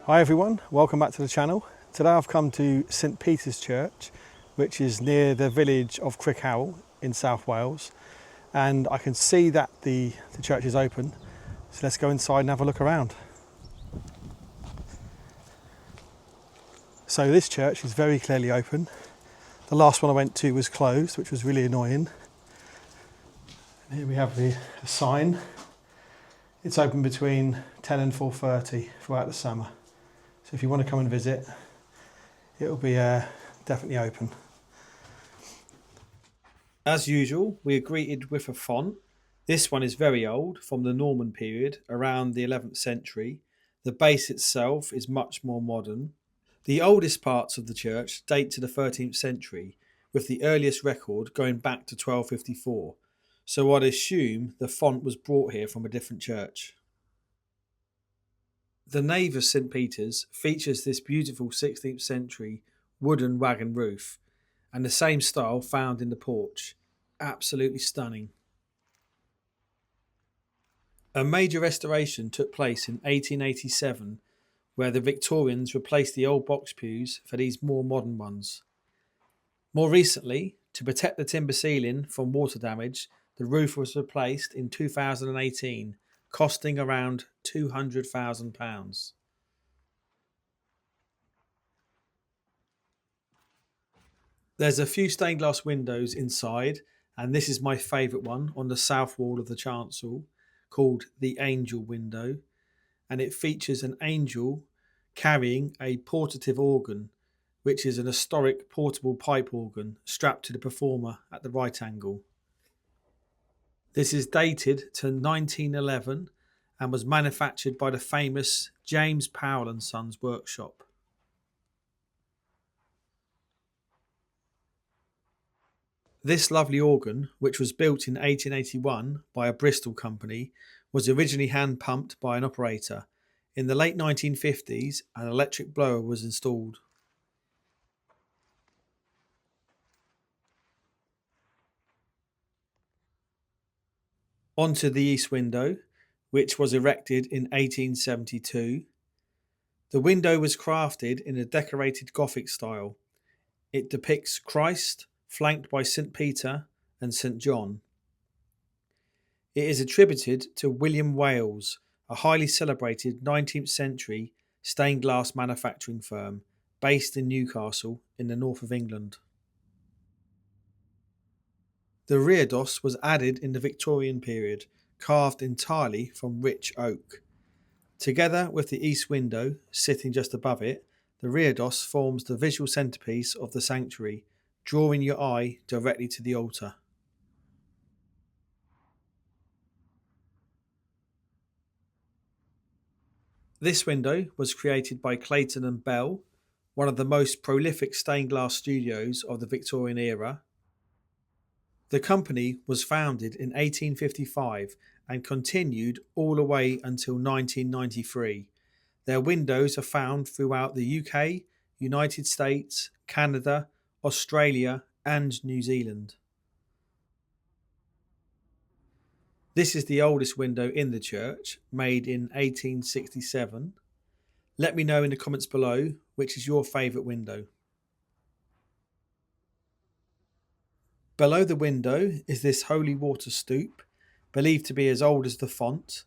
Hi everyone, welcome back to the channel. Today I've come to St Peter's Church, which is near the village of Crickhowell in South Wales, and I can see that the church is open, so let's go inside and have a look around. So this church is very clearly open. The last one I went to was closed, which was really annoying. And here we have the sign. It's open between 10 and 4:30 throughout the summer. So if you want to come and visit, it'll be definitely open. As usual, we are greeted with a font. This one is very old, from the Norman period, around the 11th century. The base itself is much more modern. The oldest parts of the church date to the 13th century, with the earliest record going back to 1254. So I'd assume the font was brought here from a different church. The nave of St Peter's features this beautiful 16th century wooden wagon roof, and the same style found in the porch. Absolutely stunning. A major restoration took place in 1887, where the Victorians replaced the old box pews for these more modern ones. More recently, to protect the timber ceiling from water damage, the roof was replaced in 2018, costing around £200,000. There's a few stained glass windows inside, and this is my favourite one on the south wall of the chancel, called the Angel Window, and it features an angel carrying a portative organ, which is an historic portable pipe organ strapped to the performer at the right angle. This is dated to 1911 and was manufactured by the famous James Powell and Sons workshop. This lovely organ, which was built in 1881 by a Bristol company, was originally hand pumped by an operator. In the late 1950s, an electric blower was installed. Onto the east window, which was erected in 1872. The window was crafted in a decorated Gothic style. It depicts Christ, flanked by St Peter and St John. It is attributed to William Wales, a highly celebrated 19th century stained glass manufacturing firm based in Newcastle in the north of England. The reredos was added in the Victorian period, carved entirely from rich oak. Together with the east window sitting just above it, the reredos forms the visual centrepiece of the sanctuary, drawing your eye directly to the altar. This window was created by Clayton and Bell, one of the most prolific stained glass studios of the Victorian era. The company was founded in 1855 and continued all the way until 1993. Their windows are found throughout the UK, United States, Canada, Australia, and New Zealand. This is the oldest window in the church, made in 1867. Let me know in the comments below which is your favourite window. Below the window is this holy water stoup, believed to be as old as the font.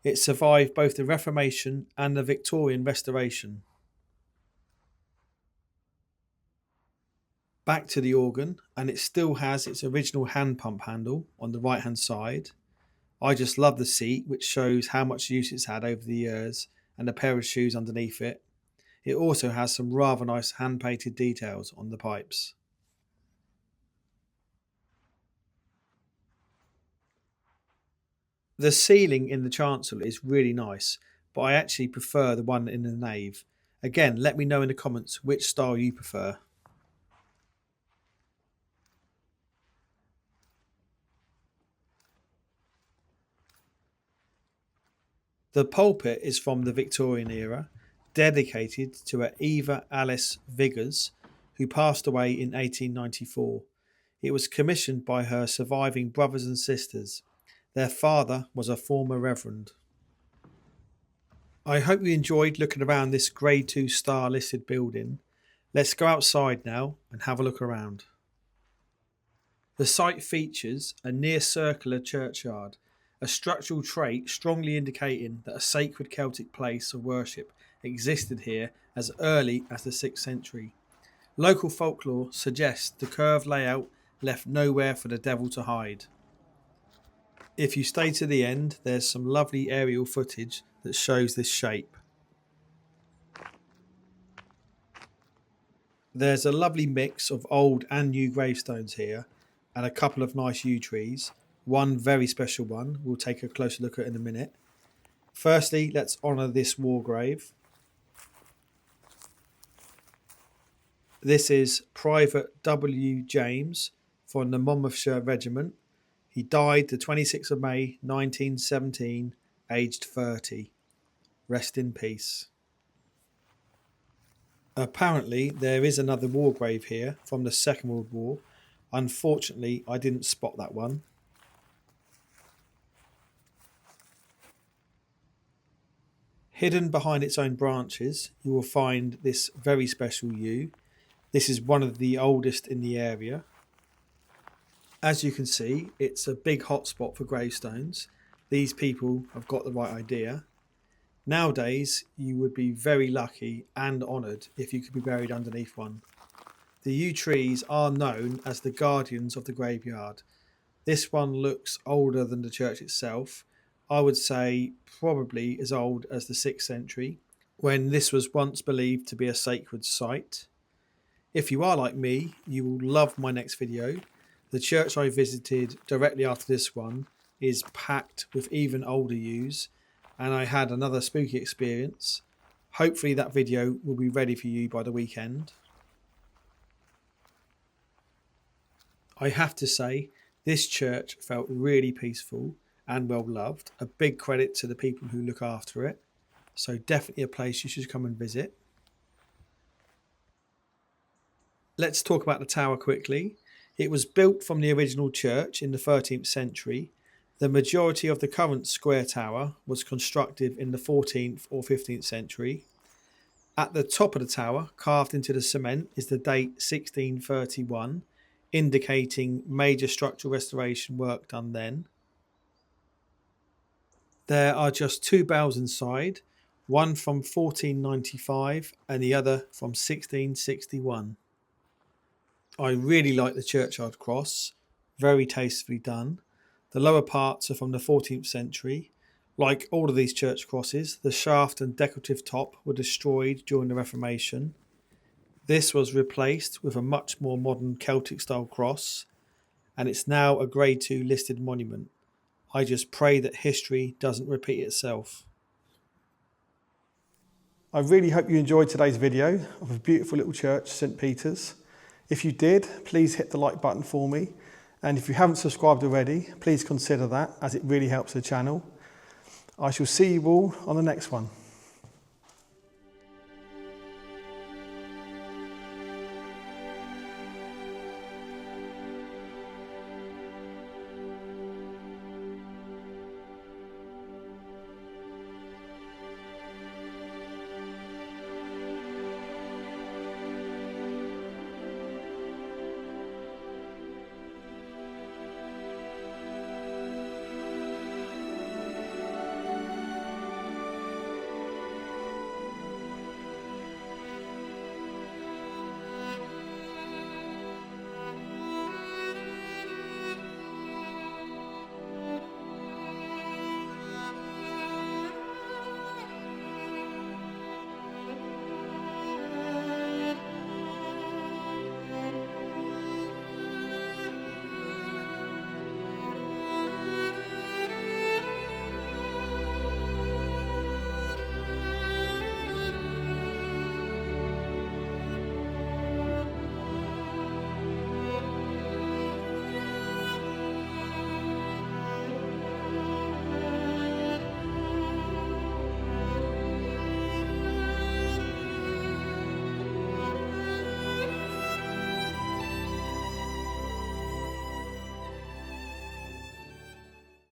It survived both the Reformation and the Victorian Restoration. Back to the organ, and it still has its original hand pump handle on the right hand side. I just love the seat, which shows how much use it's had over the years, and a pair of shoes underneath it. It also has some rather nice hand painted details on the pipes. The ceiling in the chancel is really nice, but I actually prefer the one in the nave. Again, let me know in the comments which style you prefer. The pulpit is from the Victorian era, dedicated to Eva Alice Viggers, who passed away in 1894. It was commissioned by her surviving brothers and sisters. Their father was a former reverend. I hope you enjoyed looking around this Grade 2 star listed building. Let's go outside now and have a look around. The site features a near circular churchyard, a structural trait strongly indicating that a sacred Celtic place of worship existed here as early as the 6th century. Local folklore suggests the curved layout left nowhere for the devil to hide. If you stay to the end, there's some lovely aerial footage that shows this shape. There's a lovely mix of old and new gravestones here, and a couple of nice yew trees. One very special one we'll take a closer look at in a minute. Firstly, let's honour this war grave. This is Private W. James from the Monmouthshire Regiment. He died the 26th of May 1917, aged 30. Rest in peace. Apparently there is another war grave here from the Second World War. Unfortunately, I didn't spot that one. Hidden behind its own branches, you will find this very special yew. This is one of the oldest in the area. As you can see, it's a big hotspot for gravestones. These people have got the right idea. Nowadays, you would be very lucky and honoured if you could be buried underneath one. The yew trees are known as the guardians of the graveyard. This one looks older than the church itself. I would say probably as old as the 6th century, when this was once believed to be a sacred site. If you are like me, you will love my next video. The church I visited directly after this one is packed with even older yews, and I had another spooky experience. Hopefully that video will be ready for you by the weekend. I have to say, this church felt really peaceful and well loved. A big credit to the people who look after it. So definitely a place you should come and visit. Let's talk about the tower quickly. It was built from the original church in the 13th century. The majority of the current square tower was constructed in the 14th or 15th century. At the top of the tower, carved into the cement, is the date 1631, indicating major structural restoration work done then. There are just two bells inside, one from 1495 and the other from 1661. I really like the churchyard cross, very tastefully done. The lower parts are from the 14th century. Like all of these church crosses, the shaft and decorative top were destroyed during the Reformation. This was replaced with a much more modern Celtic style cross, and it's now a Grade 2 listed monument. I just pray that history doesn't repeat itself. I really hope you enjoyed today's video of a beautiful little church, St. Peter's. If you did, please hit the like button for me. And if you haven't subscribed already, please consider that, as it really helps the channel. I shall see you all on the next one.